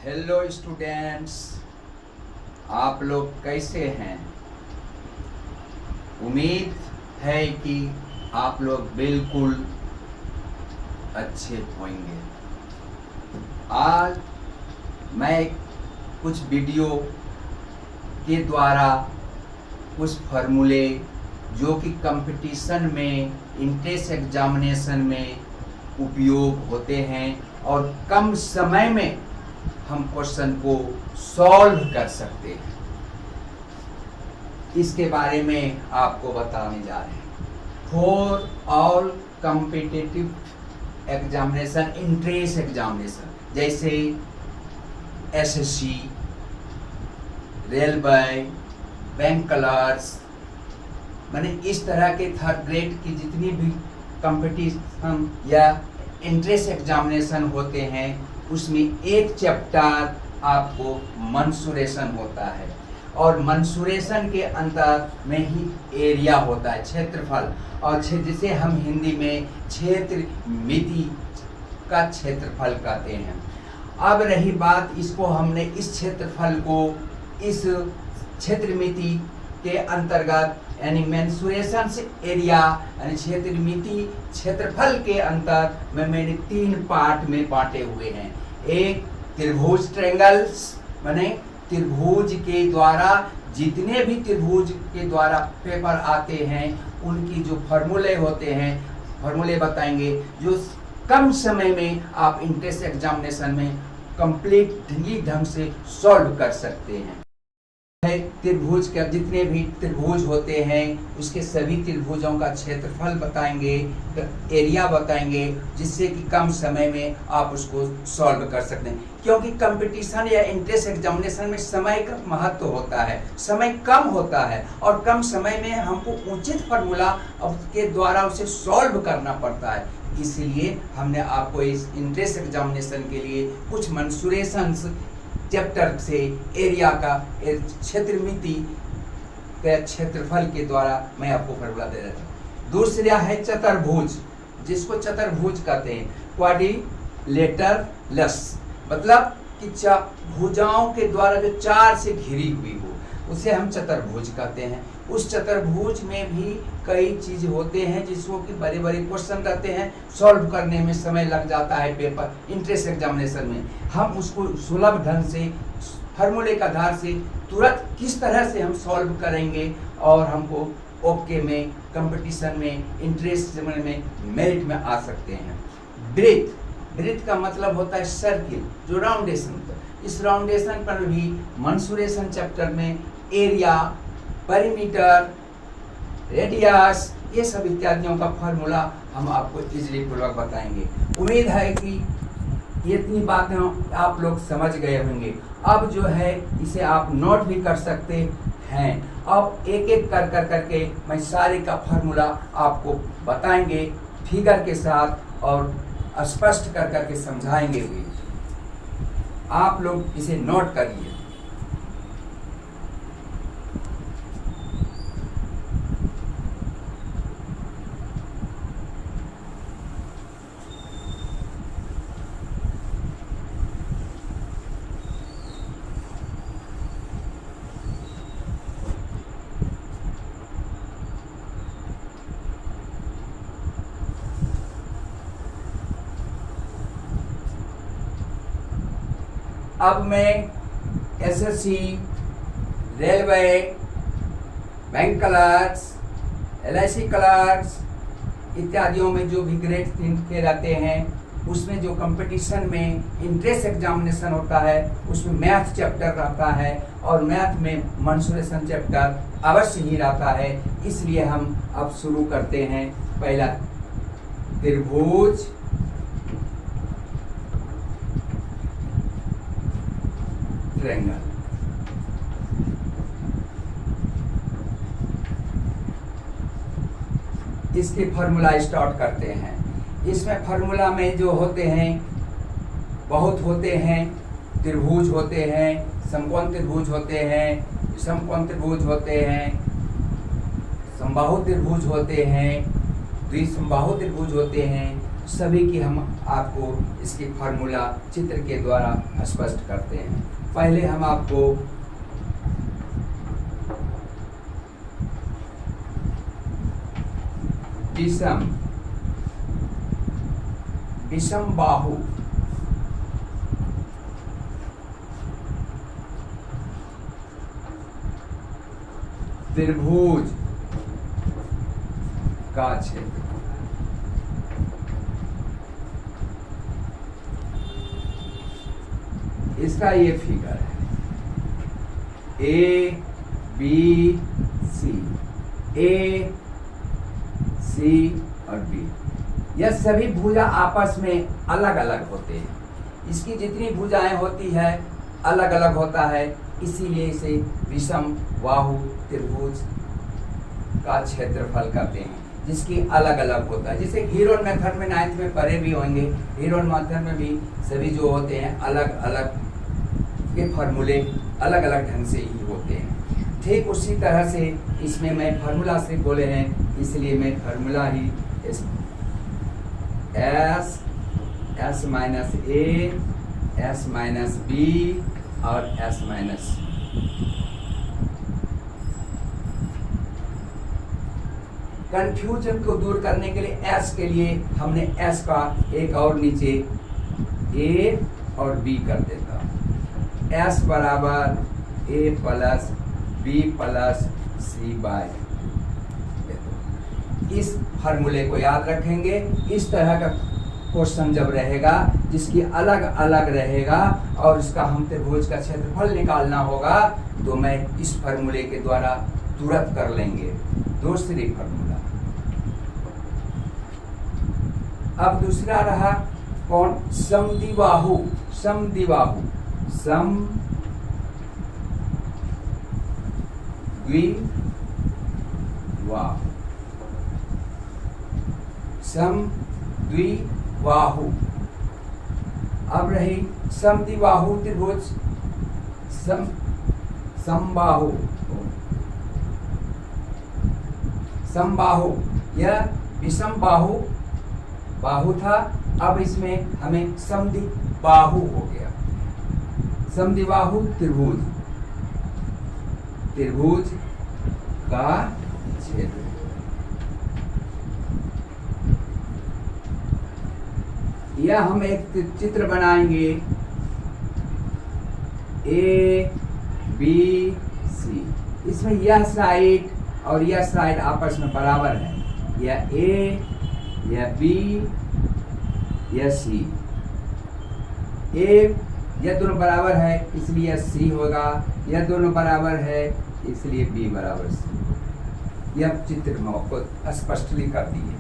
Hello students, आप लोग कैसे हैं। उम्मीद है कि आप लोग बिल्कुल अच्छे होंगे। आज मैं कुछ वीडियो के द्वारा कुछ फार्मूले जो कि कंपटीशन में, इंट्रेंस एग्जामिनेशन में उपयोग होते हैं और कम समय में हम क्वेश्चन को सॉल्व कर सकते हैं, इसके बारे में आपको बताने जा रहे हैं। For all competitive examination, entrance examination जैसे एसएससी, रेलवे, बैंक क्लर्क्स, माने इस तरह के थर्ड ग्रेड की जितनी भी कंपटीशन या इंट्रेंस एग्जामिनेशन होते हैं उसमें एक चैप्टर आपको मेंसुरेशन होता है और मेंसुरेशन के अंतर में ही एरिया होता है, क्षेत्रफल, और जिसे हम हिंदी में क्षेत्र मिति का क्षेत्रफल कहते हैं। अब रही बात, इसको हमने इस क्षेत्रफल को इस क्षेत्र मिति के अंतर्गत यानी मेंसुरेशन से एरिया यानी क्षेत्र मिति क्षेत्रफल के अंतर में मैंने 3 पार्ट में बांटे हुए हैं। एक त्रिभुज, ट्रायंगल्स, माने त्रिभुज के द्वारा जितने भी त्रिभुज के द्वारा पेपर आते हैं उनकी जो फार्मूले होते हैं, फार्मूले बताएंगे जो कम समय में आप इंट्रेंस एग्जामिनेशन में कंप्लीटली ढंग से सॉल्व कर सकते हैं। त्रिभुज के जितने भी त्रिभुज होते हैं उसके सभी त्रिभुजों का क्षेत्रफल बताएंगे, एरिया बताएंगे, जिससे कि कम समय में आप उसको सॉल्व कर सकते हैं। क्योंकि कंपटीशन या इंट्रेंस एग्जामिनेशन में समय का महत्व होता है, समय कम होता है और कम समय में हमको उचित फार्मूला के द्वारा उसे सॉल्व करना पड़ता है। इसलिए हमने आपको इस इंट्रेंस एग्जामिनेशन के लिए कुछ मेंसुरेशंस चैप्टर से एरिया का, क्षेत्र मिति के क्षेत्रफल के द्वारा मैं आपको फार्मूला दे रहा हूँ। दूसरा है चतुर्भुज, जिसको चतुर्भुज कहते हैं, क्वाड्रिलेटरल्स, मतलब कि भुजाओं के द्वारा जो 4 से घिरी हुई हो उसे हम चतुर्भुज कहते हैं। उस चतुर्भुज में भी कई चीज होते हैं जिसको कि बड़े बड़े क्वेश्चन रहते हैं, सॉल्व करने में समय लग जाता है पेपर इंट्रेंस एग्जामिनेशन में। हम उसको सुलभ ढंग से फार्मूले का आधार से तुरंत किस तरह से हम सॉल्व करेंगे और हमको ओके में, कंपटीशन में, इंट्रेंस में, मेरिट में आ सकते हैं। ब्रेथ का मतलब होता है सर्किल, जो राउंडेशन, इस राउंडेशन पर भी मेंसुरेशन चैप्टर में एरिया, पेरीमीटर, रेडियस, ये सब इत्यादियों का फार्मूला हम आपको इजीली पूर्वक बताएंगे। उम्मीद है कि ये इतनी बातें आप लोग समझ गए होंगे। अब जो है इसे आप नोट भी कर सकते हैं। अब एक एक करके मैं सारे का फार्मूला आपको बताएंगे फिगर के साथ और स्पष्ट करके समझाएंगे भी। आप लोग इसे नोट करिए। अब मैं SSC, railway, bank clerks, LIC clerks इत्यादियों में जो भी ग्रेड 3 के रहते हैं उसमें जो कंपटीशन में इंट्रेंस एग्जामिनेशन होता है उसमें मैथ चैप्टर रहता है और मैथ में मेंसुरेशन चैप्टर अवश्य ही रहता है। इसलिए हम अब शुरू करते हैं। पहला त्रिभुज, ट्रायंगल। इसके फार्मूला स्टार्ट करते हैं। इसमें फार्मूला में जो होते हैं बहुत होते हैं, त्रिभुज होते हैं, समकोण त्रिभुज होते हैं, विषमकोण त्रिभुज होते हैं, समबाहु त्रिभुज होते हैं, द्विसमबाहु त्रिभुज होते हैं, सभी की हम आपको इसकी फार्मूला चित्र के द्वारा स्पष्ट करते हैं। पहले हम आपको विषम बाहु त्रिभुज का क्षेत्र, इसका ये फिगर है ए बी सी, ए सी और बी। यह सभी भुजा आपस में अलग अलग होते हैं। इसकी जितनी भुजाएं होती है अलग अलग होता है, इसीलिए इसे विषम बाहु त्रिभुज का क्षेत्रफल कहते हैं, जिसकी अलग अलग होता है। जैसे हीरोन मेथड में 9th में पढ़े भी होंगे, हीरोन मेथड में भी सभी जो होते हैं अलग अलग के फार्मूले अलग अलग ढंग से ही होते हैं। ठीक उसी तरह से इसमें मैं फार्मूला से बोले हैं, इसलिए मैं formula he S minus A, S minus B और एस माइनस। कंफ्यूजन को दूर करने के लिए एस के लिए हमने एस का एक और नीचे ए और बी कर देता। एस बराबर ए प्लस बी प्लस सी बाय। इस फार्मूले को याद रखेंगे। इस तरह का क्वेश्चन जब रहेगा जिसकी अलग अलग रहेगा और इसका हम त्रिभुज का क्षेत्रफल निकालना होगा, तो मैं इस फार्मूले के द्वारा तुरंत कर लेंगे। दूसरी फार्मूला। अब दूसरा रहा कौन? समद्विबाहु। समद्विबाहु, समद्विबाहु। अब रही समद्विबाहु त्रिभुज, समबाहु। समबाहु यह विषम बाहु था, अब इसमें हमें समद्विबाहु हो गया। समद्विबाहु त्रिभुज, त्रिभुज का क्षेत्र। यह हम एक चित्र बनाएंगे ए बी सी। इसमें यह साइड और यह साइड आपस में बराबर है। यह ए, यह बी, यह सी। ए यह दोनों बराबर है इसलिए यह सी होगा, यह दोनों बराबर है इसलिए बी बराबर सी। यह चित्र में आपको स्पष्टली कर दी है।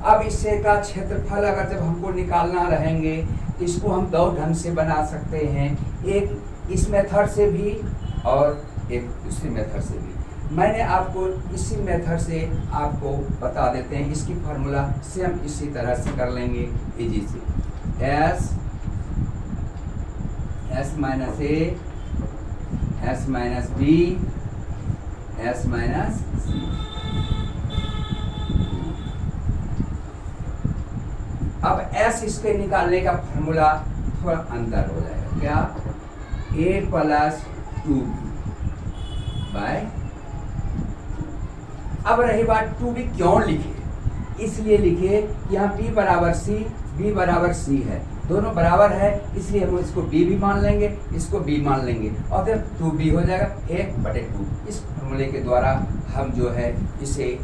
अब इससे का क्षेत्रफल अगर जब हमको निकालना रहेंगे तो इसको हम दो ढंग से बना सकते हैं, एक इस मेथड से भी और एक दूसरी मेथड से भी। मैंने आपको इसी मेथड से आपको बता देते हैं। इसकी फार्मूला सेम इसी तरह से कर लेंगे इजी से। S minus A, S minus B, S minus C. अब एस इसके निकालने का फार्मूला थोड़ा अंतर हो जाएगा। क्या? ए प्लस 2b बाय। अब रही बात 2b क्यों लिखे? इसलिए लिखे यहाँ b बराबर c, b बराबर c है, दोनों बराबर है, इसलिए हम इसको b भी मान लेंगे, इसको b मान लेंगे और फिर 2b हो जाएगा 1/2। इस फॉर्मूले के द्वारा हम जो है इसे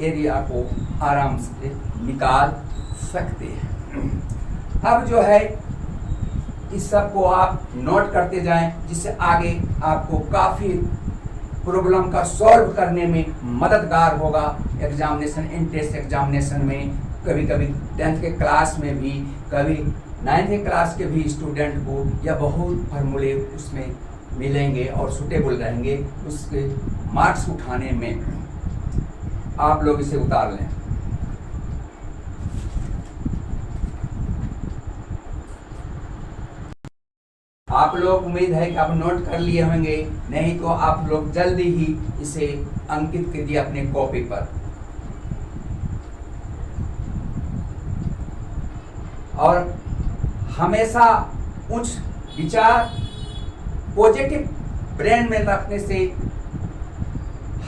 एरिया को आराम से निकाल सकते हैं। अब जो है इस सब को आप नोट करते जाएं, जिससे आगे आपको काफ़ी प्रॉब्लम का सॉल्व करने में मददगार होगा। एग्जामिनेशन, एंट्रेंस एग्जामिनेशन में कभी कभी 10th के क्लास में भी, कभी 9th के क्लास के भी स्टूडेंट को यह बहुत फार्मूले उसमें मिलेंगे और सुटेबल रहेंगे। उसके मार्क्स उठाने में आप लोग इसे उतार लें। आप लोग उम्मीद है कि आप नोट कर लिए होंगे, नहीं तो आप लोग जल्दी ही इसे अंकित कीजिए अपने कॉपी पर। और हमेशा उच्च विचार पॉजिटिव ब्रेन में रखने से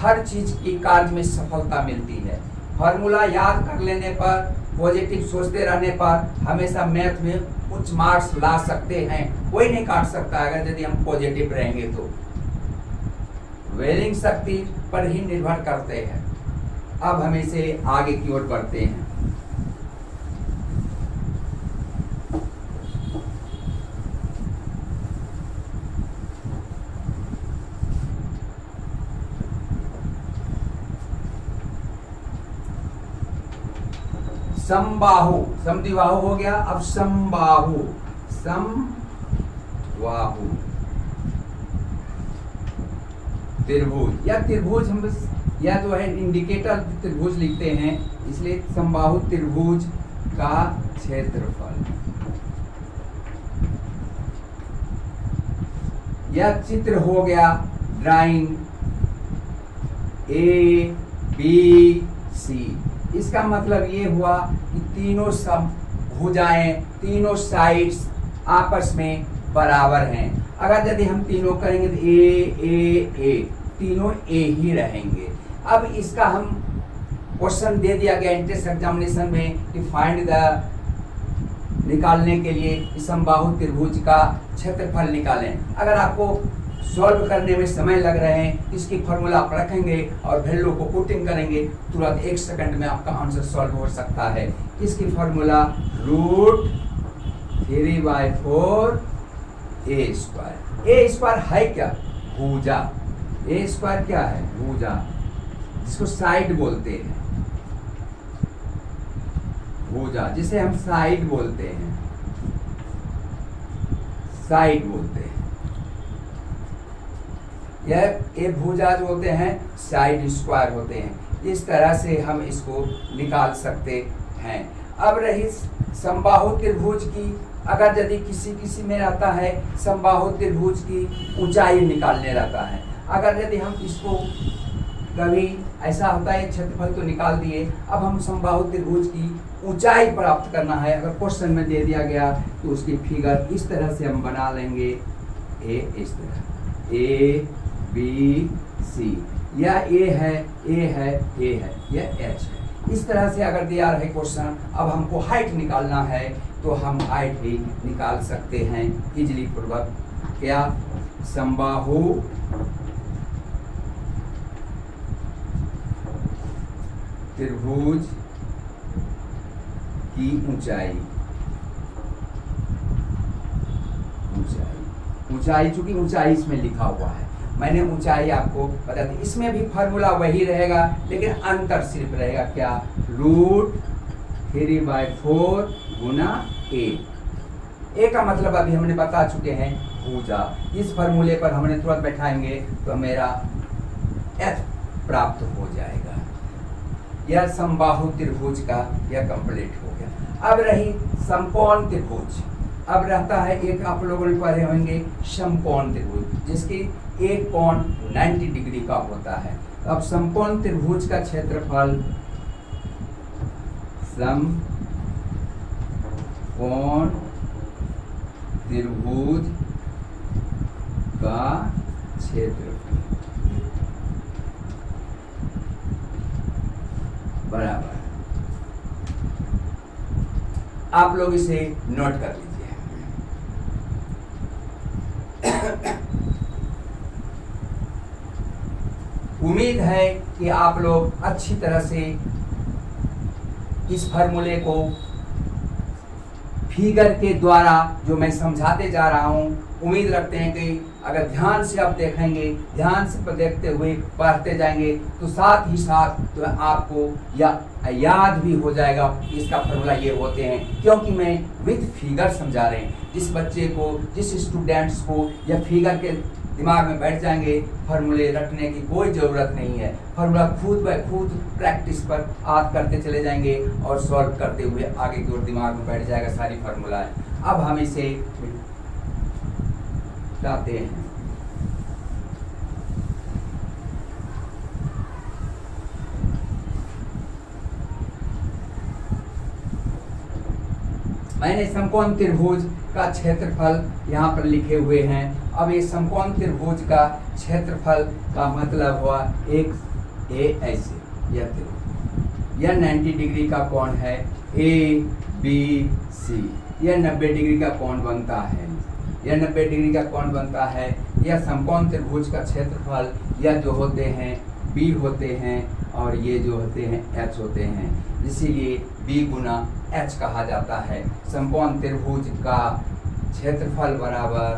हर चीज की कार्य में सफलता मिलती है। फॉर्मूला याद कर लेने पर, पॉजिटिव सोचते रहने पर हमेशा मैथ में उच्च मार्क्स ला सकते हैं। कोई नहीं काट सकता अगर यदि हम पॉजिटिव रहेंगे तो। वेलिंग शक्ति पर ही निर्भर करते हैं। अब हम इसे आगे की ओर बढ़ते हैं। समबाहु, समद्विबाहु हो गया, अब समबाहु, समबाहु त्रिभुज या त्रिभुज, हम या तो है इंडिकेटर त्रिभुज लिखते हैं, इसलिए समबाहु त्रिभुज का क्षेत्रफल। यह चित्र हो गया ड्राइंग ए बी सी। इसका मतलब ये हुआ कि तीनों सब भुजाएं, तीनों साइड्स आपस में बराबर हैं। अगर यदि हम तीनों करेंगे तो ए तीनों ए ही रहेंगे। अब इसका हम क्वेश्चन दे दिया गया एंट्रेंस एग्जामिनेशन में कि फाइंड द, निकालने के लिए समबाहु त्रिभुज का क्षेत्रफल निकालें। अगर आपको सॉल्व करने में समय लग रहे हैं, इसकी फॉर्मूला आप रखेंगे और वैल्यू को पुटिंग करेंगे, तुरंत 1 सेकंड में आपका आंसर सॉल्व हो सकता है। इसकी फॉर्मूला √3/4 ए स्क्वायर। ए स्क्वायर है क्या? भुजा। ए स्क्वायर क्या है? भुजा, जिसको साइड बोलते हैं। भुजा जिसे हम साइड बोलते हैं, साइड बोलते हैं। ये भुजा जो होते हैं साइड स्क्वायर होते हैं। इस तरह से हम इसको निकाल सकते हैं। अब रही समबाहु त्रिभुज की, अगर यदि किसी में रहता है समबाहु त्रिभुज की ऊंचाई निकालने रहता है। अगर यदि हम इसको कभी ऐसा होता है क्षेत्रफल तो निकाल दिए, अब हम समबाहु त्रिभुज की ऊंचाई प्राप्त करना है। अगर क्वेश्चन में दे दिया गया तो उसकी फिगर इस तरह से हम बना लेंगे। इस तरह ए बी सी, या ए है, यह एच है। इस तरह से अगर दिया रहे क्वेश्चन, अब हमको हाइट निकालना है तो हम हाइट भी निकाल सकते हैं इजली पूर्वक। क्या? समबाहु त्रिभुज की ऊंचाई, ऊंचाई चूंकि ऊंचाई इसमें लिखा हुआ है, मैंने ऊंचाई आपको बता दी। इसमें भी फॉर्मूला वही रहेगा, लेकिन अंतर सिर्फ रहेगा क्या? √3/4 गुना ए। ए का मतलब अभी हमने बता चुके हैं, भुजा। इस फॉर्मूले पर हमने तुरंत बैठाएंगे तो मेरा एच प्राप्त हो जाएगा। यह समबाहु त्रिभुज का यह कंप्लीट हो गया। अब रही समकोण त्रिभुज। अब रहता है एक, आप लोगों ने पढ़े होंगे समकोण त्रिभुज, जिसकी एक कोण 90 डिग्री का होता है। अब समकोण त्रिभुज का क्षेत्रफल, समकोण त्रिभुज का क्षेत्रफल बराबर, आप लोग इसे नोट कर लीजिए। उम्मीद है कि आप लोग अच्छी तरह से इस फॉर्मूले को फिगर के द्वारा जो मैं समझाते जा रहा हूं, उम्मीद रखते हैं कि अगर ध्यान से आप देखेंगे, ध्यान से देखते हुए पढ़ते जाएंगे तो साथ ही साथ तो आपको याद भी हो जाएगा इसका फॉर्मूला ये होते हैं। क्योंकि मैं विद फिगर समझा रहे हैं। जिस बच्चे को, जिस स्टूडेंट्स को यह फिगर के दिमाग में बैठ जाएंगे, फॉर्मूले रटने की कोई ज़रूरत नहीं है। फॉर्मूला खुद ब खुद प्रैक्टिस पर आप करते चले जाएंगे और सॉल्व करते हुए आगे की ओर दिमाग में बैठ जाएगा सारी फॉर्मूलाएं। अब हम इसे मिटाते हैं। मैंने समकोण त्रिभुज का क्षेत्रफल यहाँ पर लिखे हुए हैं। अब ये समकोण त्रिभुज का क्षेत्रफल का मतलब हुआ एक ए ऐसे, यह त्रिभुज, यह 90 डिग्री का कोण है ए बी सी, यह 90 डिग्री का कोण बनता है, यह 90 डिग्री का कोण बनता है। यह समकोण त्रिभुज का क्षेत्रफल, यह जो होते हैं बी होते हैं और ये जो होते हैं एच होते हैं, इसीलिए बी गुना एच कहा जाता है। समकोण त्रिभुज का क्षेत्रफल बराबर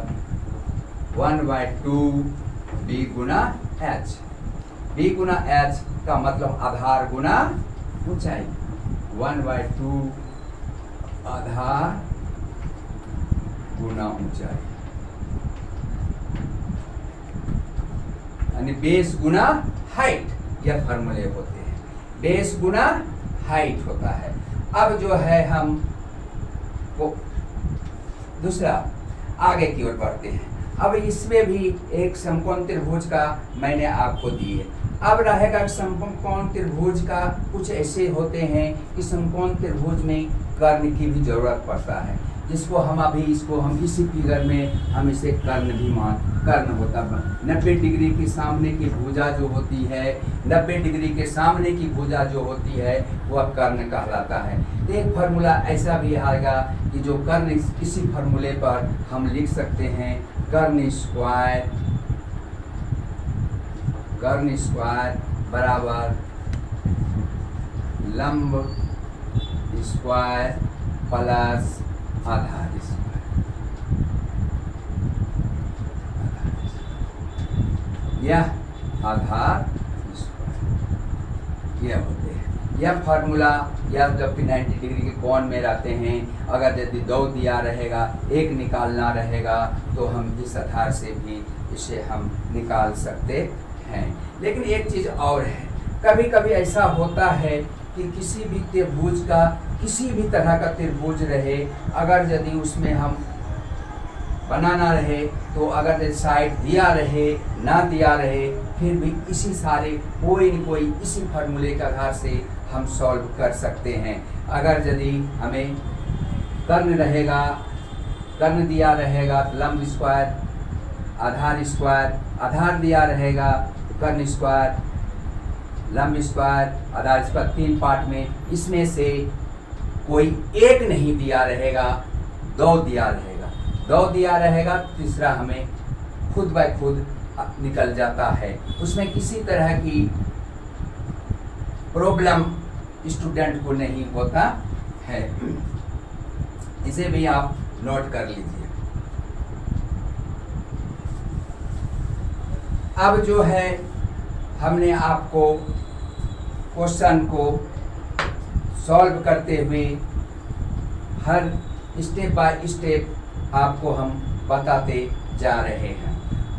1/2 बी गुना एच। बी गुना एच का मतलब आधार गुना ऊंचाई, 1/2 आधार गुना ऊंचाई, यानी बेस गुना हाइट, यह फॉर्मूले होते हैं। बेस गुना हाइट होता है। अब जो है हम वो दूसरा आगे की ओर बढ़ते हैं। अब इसमें भी एक समकोण त्रिभुज का मैंने आपको दी है। अब रहेगा समकोण त्रिभुज का कुछ ऐसे होते हैं कि समकोण त्रिभुज में कर्ण की भी जरूरत पड़ता है, जिसको हम अभी इसको हम इसी फिगर में हम इसे कर्ण भी कर्ण होता है। 90 डिग्री के सामने की भुजा जो होती है, 90 डिग्री के सामने की भुजा जो होती है वह कर्ण कहलाता है। एक फार्मूला ऐसा भी आएगा कि जो कर्ण, इसी फार्मूले पर हम लिख सकते हैं कर्ण स्क्वायर बराबर लंब स्क्वायर प्लस आधार स्क्वायर। यह आधार स्क्वायर यह होते हैं। यह फार्मूला यह जबकि 90 डिग्री के कोण में रहते हैं, अगर यदि 2 दिया रहेगा, एक निकालना रहेगा तो हम इस आधार से भी इसे हम निकाल सकते हैं। लेकिन एक चीज़ और है, कभी कभी ऐसा होता है कि किसी भी त्रिभुज का, किसी भी तरह का त्रिभुज रहे, अगर यदि उसमें हम बनाना रहे तो अगर साइड दिया रहे ना दिया रहे, फिर भी इसी सारे कोई न कोई इसी फार्मूले के आधार से हम सॉल्व कर सकते हैं। अगर यदि हमें कर्ण रहेगा, कर्ण दिया रहेगा तो लंब स्क्वायर आधार स्क्वायर, आधार दिया रहेगा कर्ण स्क्वायर लंब स्क्वायर आधार स्क्वायर, 3 पार्ट में इसमें से कोई एक नहीं दिया रहेगा, 2 दिया रहेगा, 2 दिया रहेगा, तीसरा हमें खुद ब खुद निकल जाता है। उसमें किसी तरह की प्रॉब्लम स्टूडेंट को नहीं होता है। इसे भी आप नोट कर लीजिए। अब जो है हमने आपको क्वेश्चन को सॉल्व करते हुए हर स्टेप बाय स्टेप आपको हम बताते जा रहे हैं।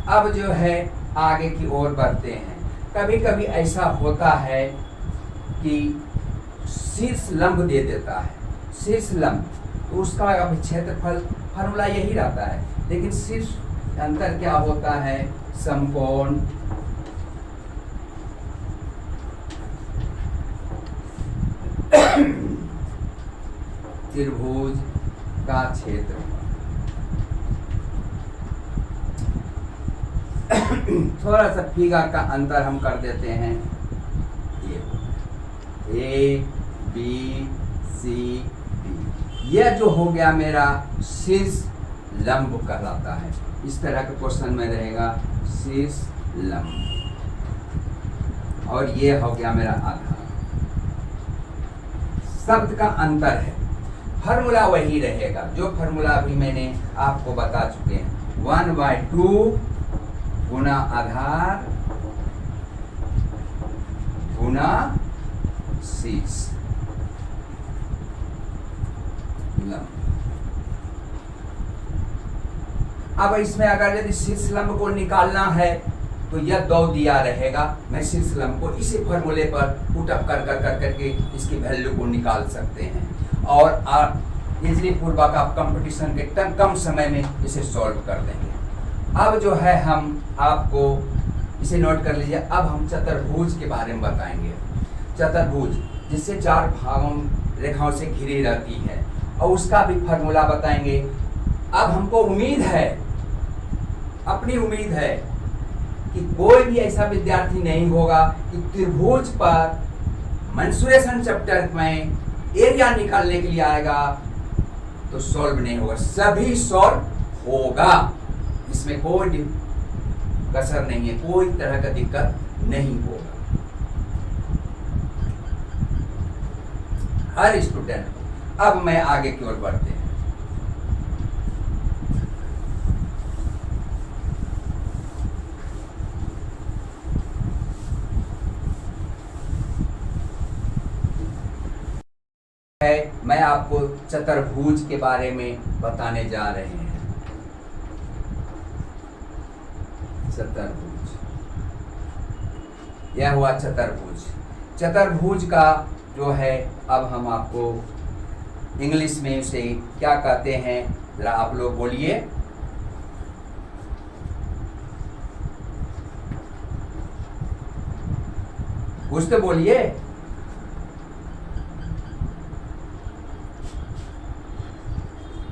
अब जो है आगे की ओर बढ़ते हैं। कभी कभी ऐसा होता है कि शीर्ष लंब दे देता है, शीर्ष लंब, तो उसका अभी क्षेत्रफल फार्मूला यही रहता है, लेकिन शीर्ष अंतर क्या होता है, समकोण त्रिभुज का क्षेत्रफल। थोड़ा सा फिगर का अंतर हम कर देते हैं। ये ए बी सी डी, यह जो हो गया मेरा शीर्ष लंब कहलाता है। इस तरह के क्वेश्चन में रहेगा शीर्ष लंब, और ये हो गया मेरा आधार। शब्द का अंतर है, फार्मूला वही रहेगा जो फार्मूला अभी मैंने आपको बता चुके हैं। 1/2 गुना आधार गुना शीर्ष लंब। अब इसमें अगर यदि शीर्ष लंब को निकालना है तो यह 2 दिया रहेगा, मैं शीर्ष लंब को इसी फार्मूले पर पुट अप कर करके इसकी वैल्यू को निकाल सकते हैं, और इजली पूर्वक आप कंपटीशन के कम समय में इसे सॉल्व कर देंगे। अब जो है हम आपको इसे नोट कर लीजिए। अब हम चतुर्भुज के बारे में बताएंगे। चतुर्भुज जिससे 4 भागों रेखाओं से घिरी रहती है, और उसका भी फार्मूला बताएंगे। अब हमको उम्मीद है, अपनी उम्मीद है कि कोई भी ऐसा विद्यार्थी नहीं होगा कि त्रिभुज पर मेंसुरेशन चैप्टर में एरिया निकालने के लिए आएगा तो सॉल्व नहीं होगा। सभी सॉल्व होगा, इसमें कोई कसर नहीं है, कोई तरह का दिक्कत नहीं होगा। हर स्टूडेंट। अब मैं आगे की ओर बढ़ते हैं। मैं आपको चतुर्भुज के बारे में बताने जा रहे हैं। चतुर्भुज, यह हुआ चतुर्भुज। चतुर्भुज का जो है, अब हम आपको इंग्लिश में उसे क्या कहते हैं, जरा आप लोग बोलिए। कुछ तो बोलिए।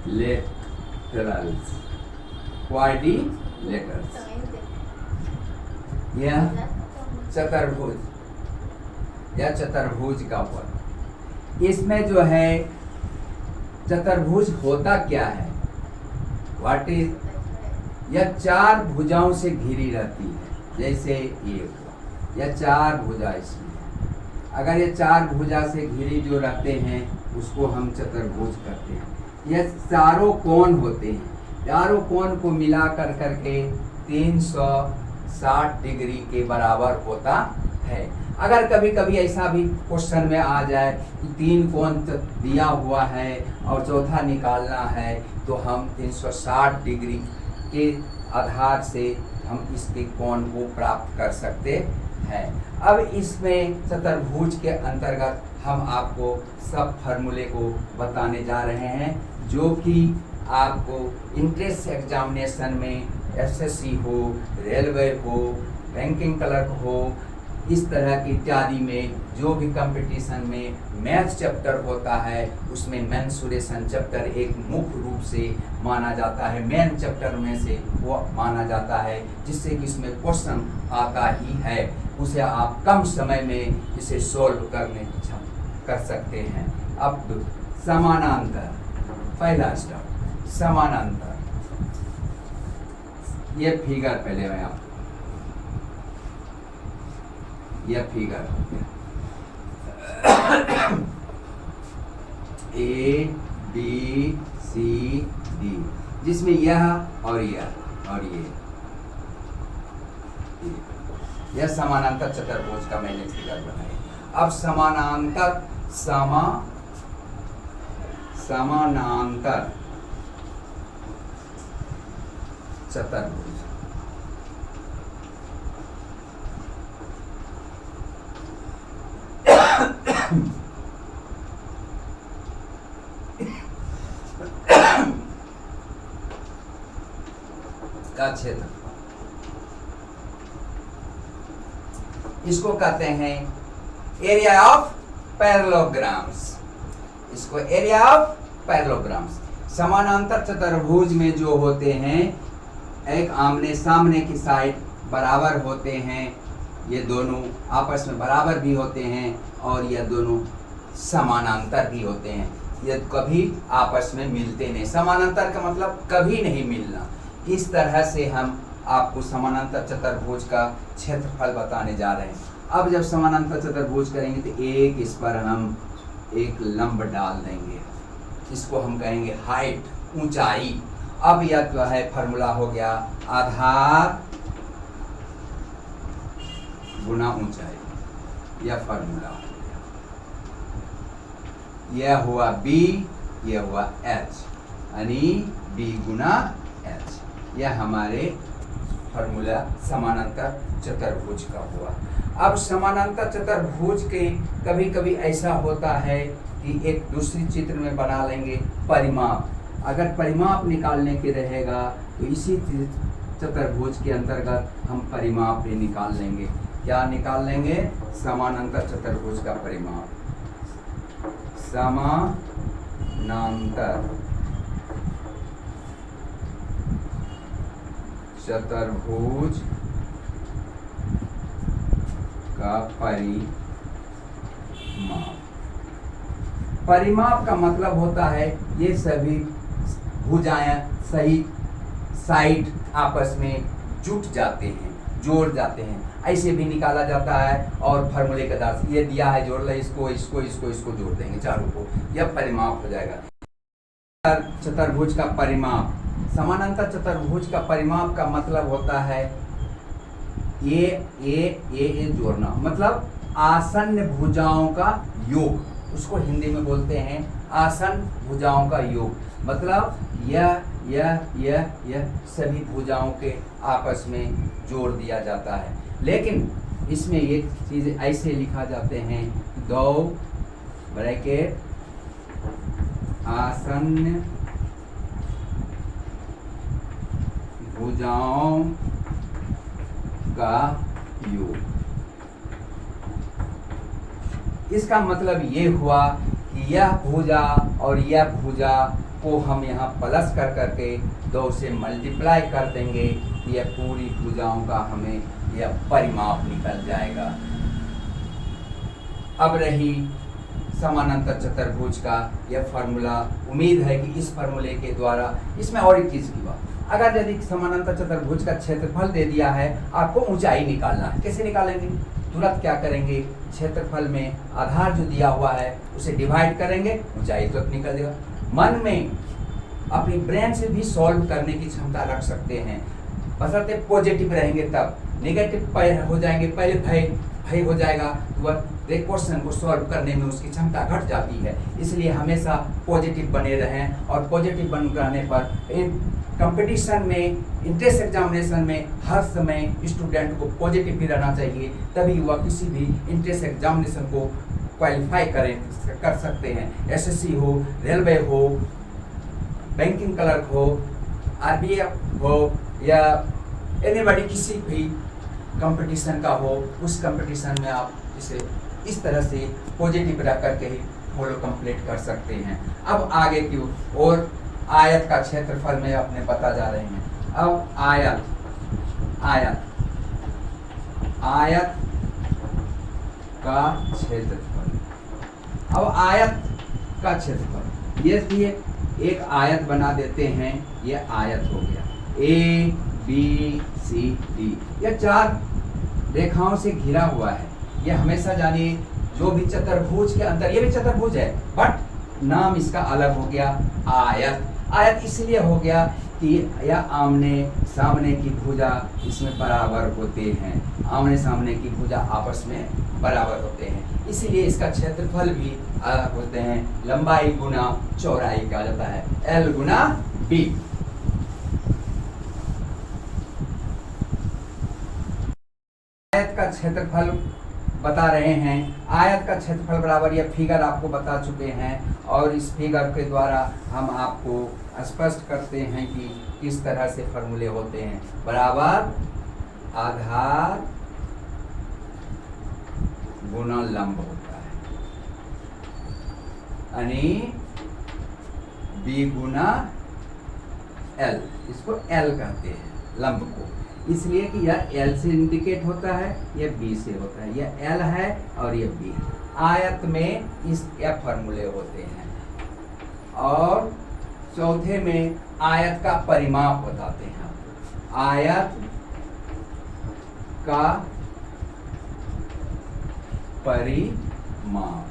लेटरल्स, क्वाड्रिलेटरल्स, यह चतुर्भुज, यह चतुर्भुज का वर्ग। इसमें जो है चतुर्भुज होता क्या है, व्हाट इज, यह चार भुजाओं से घिरी रहती है। जैसे ये हुआ, यह चार भुजा इसमें है। अगर ये चार भुजा से घिरी जो रहते हैं उसको हम चतुर्भुज कहते हैं। यह चारों कोण होते हैं, चारों कोण को मिला कर करके 360 डिग्री के बराबर होता है। अगर कभी कभी ऐसा भी क्वेश्चन में आ जाए कि तीन कोण दिया हुआ है और चौथा निकालना है, तो हम 360 डिग्री के आधार से हम इसके कोण को प्राप्त कर सकते हैं। अब इसमें चतुर्भुज के अंतर्गत हम आपको सब फार्मूले को बताने जा रहे हैं, जो कि आपको इंट्रेंस एग्जामिनेशन में एसएससी हो, रेलवे हो, बैंकिंग क्लर्क हो, इस तरह की इत्यादि में जो भी कंपटीशन में मैथ चैप्टर होता है उसमें मेंसुरेशन चैप्टर एक मुख्य रूप से माना जाता है, मेन चैप्टर में से वो माना जाता है, जिससे कि इसमें क्वेश्चन आता ही है। उसे आप कम समय में इसे सोल्व कर सकते हैं। अब समानांतर, पहला स्टेप समानांतर। ये फिगर पहले मैं आपको, यह फिगर हो गया ए बी सी डी, जिसमें यह और यह समानांतर चतुर्भुज का मैंने फिगर बनाया। अब समानांतर चतुर्भुज, का क्षेत्र, इसको कहते हैं एरिया ऑफ पैरेललोग्राम्स। इसको एरिया ऑफ पैरेललोग्राम्स। समानांतर चतुर्भुज में जो होते हैं, एक आमने सामने की साइड बराबर होते हैं, ये दोनों आपस में बराबर भी होते हैं और ये दोनों समानांतर भी होते हैं। ये कभी आपस में मिलते नहीं। समानांतर का मतलब कभी नहीं मिलना। इस तरह से हम आपको समानांतर चतुर्भुज का क्षेत्रफल बताने जा रहे हैं। अब जब समानांतर चतुर्भुज करेंगे तो एक इस पर हम एक लंब डाल देंगे, इसको हम कहेंगे हाइट, ऊंचाई। अब यह जो है फॉर्मूला हो गया आधार गुना ऊंचाई, यह फॉर्मूला हो गया। यह हुआ b, यह हुआ h, यानी b गुना h। यह हमारे फॉर्मूला समानांतर चतुर्भुज का हुआ। अब समानांतर चतुर्भुज के कभी कभी ऐसा होता है कि एक दूसरी चित्र में बना लेंगे परिमाप। अगर परिमाप निकालने के रहेगा तो इसी चतुर्भुज के अंतर्गत हम परिमाप भी निकाल लेंगे। क्या निकाल लेंगे? समानांतर चतुर्भुज का परिमाप। समानांतर समानांतर चतुर्भुज का परिमाप। परिमाप का मतलब होता है ये सभी भुजाएं सही साइड आपस में जुट जाते हैं, जोड़ जाते हैं, ऐसे भी निकाला जाता है। और फार्मूले के आधार से ये दिया है जोड़ ले, इसको इसको इसको इसको जोड़ देंगे चारों को, यह परिमाप हो जाएगा। चतुर्भुज का परिमाप, समानांतर चतुर्भुज का परिमाप का मतलब होता है ये जोड़ना, मतलब आसन्न भुजाओं का योग, उसको हिंदी में बोलते हैं आसन्न भुजाओं का योग। मतलब यह सभी भुजाओं के आपस में जोड़ दिया जाता है। लेकिन इसमें एक चीज ऐसे लिखा जाते हैं, दो ब्रैकेट आसन्न भुजाओं का योग। इसका मतलब ये हुआ कि यह भुजा और यह भुजा को हम यहाँ प्लस कर करके 2 से मल्टीप्लाई कर देंगे, यह पूरी भुजाओं का हमें यह परिमाप निकल जाएगा। अब रही समानांतर चतुर्भुज का यह फार्मूला। उम्मीद है कि इस फार्मूले के द्वारा, इसमें और एक चीज की बात, अगर यदि समानांतर चतुर्भुज का क्षेत्रफल दे दिया है, आपको ऊंचाई निकालना है, कैसे निकालेंगे? तुरंत क्या करेंगे, क्षेत्रफल में आधार जो दिया हुआ है उसे डिवाइड करेंगे, ऊंचाई तुरंत निकल जाएगा। मन में अपनी ब्रेन से भी सॉल्व करने की क्षमता रख सकते हैं, बशर्ते पॉजिटिव रहेंगे। तब नेगेटिव हो जाएंगे, पहले भय हो जाएगा तो वह क्वेश्चन को सॉल्व करने में उसकी क्षमता घट जाती है। इसलिए हमेशा पॉजिटिव बने रहें, और पॉजिटिव बन रहने पर कंपटीशन में, इंट्रेंस एग्जामिनेशन में हर समय स्टूडेंट को पॉजिटिव भी रहना चाहिए, तभी वह किसी भी इंट्रेंस एग्जामिनेशन को क्वालिफाई कर सकते हैं। एसएससी हो, रेलवे हो, बैंकिंग क्लर्क हो, आरबीएफ हो, या एनीबॉडी किसी भी कंपटीशन का हो, उस कंपटीशन में आप इसे इस तरह से पॉजिटिव रह करके ही फॉलो कंप्लीट कर सकते हैं। अब आगे की और आयत का क्षेत्रफल में अपने बता जा रहे हैं। अब आयत का क्षेत्रफल। अब आयत का क्षेत्रफल, ये दिए एक आयत बना देते हैं, ये आयत हो गया ए बी सी डी, यह 4 रेखाओं से घिरा हुआ है। यह हमेशा जानिए जो भी चतुर्भुज के अंदर, ये भी चतुर्भुज है बट नाम इसका अलग हो गया आयत। आयत इसलिए हो गया कि यह आमने सामने की भुजा इसमें बराबर होते हैं, आमने सामने की भुजा आपस में बराबर होते हैं, इसलिए इसका क्षेत्रफल भी अलग होते हैं। लंबाई गुना चौड़ाई कहा जाता है, L गुना B। आयत का क्षेत्रफल बता रहे हैं। आयत का क्षेत्रफल बराबर, यह फिगर आपको बता चुके हैं, और इस फिगर के द्वारा हम आपको स्पष्ट करते हैं कि किस तरह से फॉर्मूले होते हैं। बराबर आधार गुना लंब होता है, यानी B गुना L, इसको L कहते हैं लंब को, इसलिए कि यह L से इंडिकेट होता है, यह B से होता है, यह L है और यह B है। आयत में इस क्या फॉर्मूले होते हैं। और चौथे में आयत का परिमाप बताते हैं आपको। आयत का परिमाप,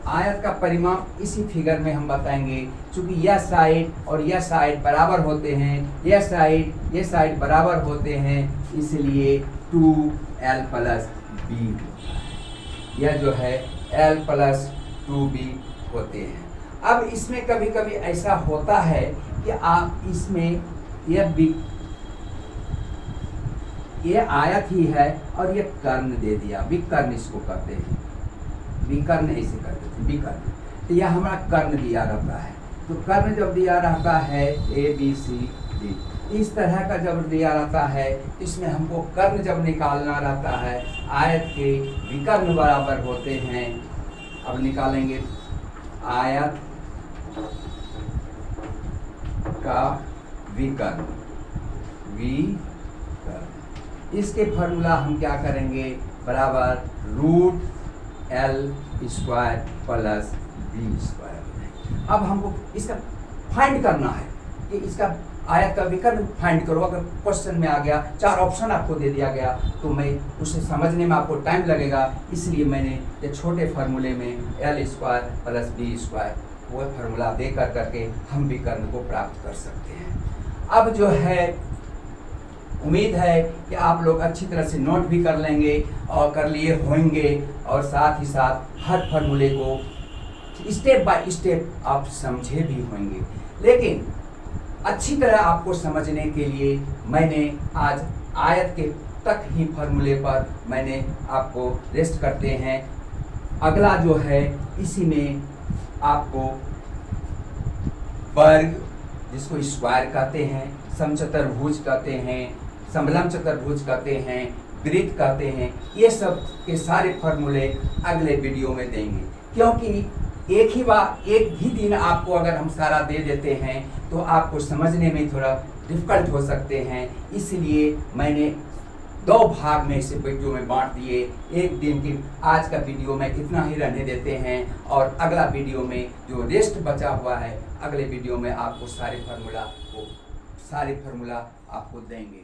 आयत का परिमाप इसी फिगर में हम बताएंगे। क्योंकि यह साइड और यह साइड बराबर होते हैं, यह साइड बराबर होते हैं, इसलिए 2L + B होता है। यह जो है L + 2B होते हैं। अब इसमें कभी कभी ऐसा होता है कि आप इसमें यह आयत ही है और यह कर्ण दे दिया, विकर्ण इसको करते हैं, विकर्ण ऐसे करते थे, विकर्ण। तो यह हमारा कर्ण दिया रहता है। तो कर्ण जब दिया रहता है ABCD, इस तरह का जब दिया रहता है, इसमें हमको कर्ण जब निकालना रहता है, आयत के विकर्ण बराबर होते हैं। अब निकालेंगे आयत का विकर्ण, इसके फॉर्मूला हम क्या करेंगे, बराबर root L square plus B square. अब हमको इसका फाइंड करना है कि इसका आयत का विकर्ण फाइंड करो। अगर क्वेश्चन में आ गया, 4 ऑप्शन आपको दे दिया गया, तो मैं उसे समझने में आपको टाइम लगेगा, इसलिए मैंने ये छोटे फार्मूले में L square plus B square वो फार्मूला दे करके हम विकर्ण को प्राप्त कर सकते हैं। अब जो है उम्मीद है कि आप लोग अच्छी तरह से नोट भी कर लेंगे और कर लिए होंगे, और साथ ही साथ हर फार्मूले को स्टेप बाय स्टेप आप समझे भी होंगे। लेकिन अच्छी तरह आपको समझने के लिए मैंने आज आयत के तक ही फार्मूले पर मैंने आपको रेस्ट करते हैं। अगला जो है इसी में आपको वर्ग, जिसको स्क्वायर कहते हैं, समचतुर्भुज कहते हैं, समलंब चतुर्भुज कहते हैं, वृत्त कहते हैं, ये सब के सारे फार्मूले अगले वीडियो में देंगे। क्योंकि एक ही दिन आपको अगर हम सारा दे देते हैं तो आपको समझने में थोड़ा डिफिकल्ट हो सकते हैं, इसलिए मैंने 2 भाग में इसे वीडियो में बांट दिए। एक दिन की आज का वीडियो में इतना ही रहने देते हैं, और अगला वीडियो में जो रेस्ट बचा हुआ है, अगले वीडियो में आपको सारे फार्मूला आपको देंगे।